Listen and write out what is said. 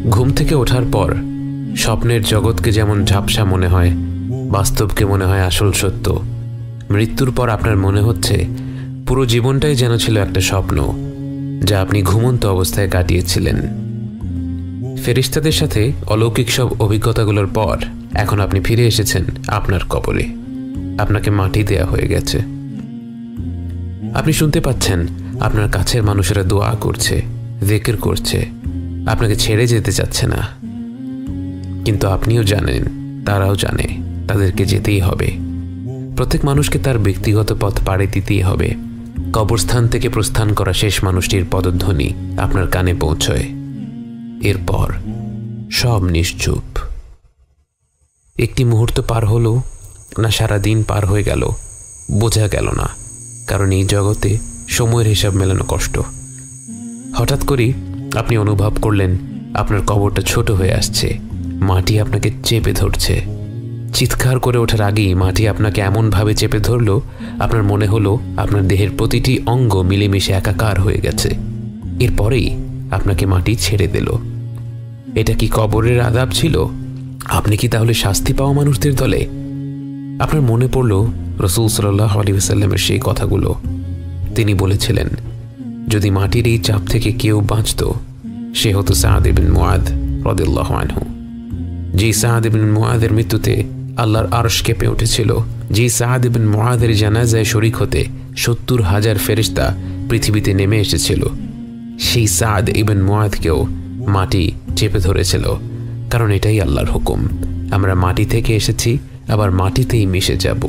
ঘুম থেকে ওঠার পর স্বপ্নের জগৎকে যেমন ঝাপসা মনে হয়, বাস্তবকে মনে হয় আসল সত্য। মৃত্যুর পর আপনার মনে হচ্ছে পুরো জীবনটাই যেন ছিল একটা স্বপ্ন, যা আপনি ঘুমন্ত অবস্থায় কাটিয়েছিলেন। ফেরেশতাদের সাথে অলৌকিক সব অভিজ্ঞতাগুলোর পর এখন আপনি ফিরে এসেছেন আপনার কবরে। আপনাকে মাটি দেয়া হয়ে গেছে। আপনি শুনতে পাচ্ছেন আপনার কাছের মানুষেরা দোয়া করছে, জিকির করছে, আপনাকে ছেড়ে যেতে চাচ্ছে না। কিন্তু আপনিও জানেন, তারাও জানে, তাদেরকে যেতেই হবে। প্রত্যেক মানুষকে তার ব্যক্তিগত পথ পাড়ি দিতেই হবে। কবরস্থান থেকে প্রস্থান করা শেষ মানুষটির পদধ্বনি আপনার কানে পৌঁছয়। এরপর সব নিশ্চুপ। একটি মুহূর্ত পার হলো না সারা দিন পার হয়ে গেল বোঝা গেল না, কারণ এই জগতে সময়ের হিসাব মেলানো কষ্ট। হঠাৎ করেই আপনি অনুভব করলেন আপনার কবরটা ছোট হয়ে আসছে, মাটি আপনাকে চেপে ধরছে। চিৎকার করে ওঠার আগেই মাটি আপনাকে এমনভাবে চেপে ধরল, আপনার মনে হলো আপনার দেহের প্রতিটি অঙ্গ মিলেমিশে একাকার হয়ে গেছে। এরপরেই আপনাকে মাটি ছেড়ে দিল। এটা কি কবরের আযাব ছিল? আপনি কি তাহলে শাস্তি পাওয়া মানুষদের দলে? আপনার মনে পড়ল রাসূল সাল্লাল্লাহু আলাইহি ওয়াসাল্লামের সেই কথাগুলো। তিনি বলেছিলেন, যদি মাটির এই চাপ থেকে কেউ বাঁচত, সে হতো সাদ ইবনে মুআদ রাদিয়াল্লাহু আনহু। যে সাদ ইবনে মুআদের মৃত্যুতে আল্লাহর আরশ কেঁপে উঠেছিল, যে সাদ ইবনে মুআদের জানাজায় শরীক হতে ৭০,০০০ ফেরেশতা পৃথিবীতে নেমে এসেছিল, সেই সাদ ইবনে মুআদকেও মাটি চেপে ধরেছিল। কারণ এটাই আল্লাহর হুকুম, আমরা মাটি থেকে এসেছি, আবার মাটিতেই মিশে যাব।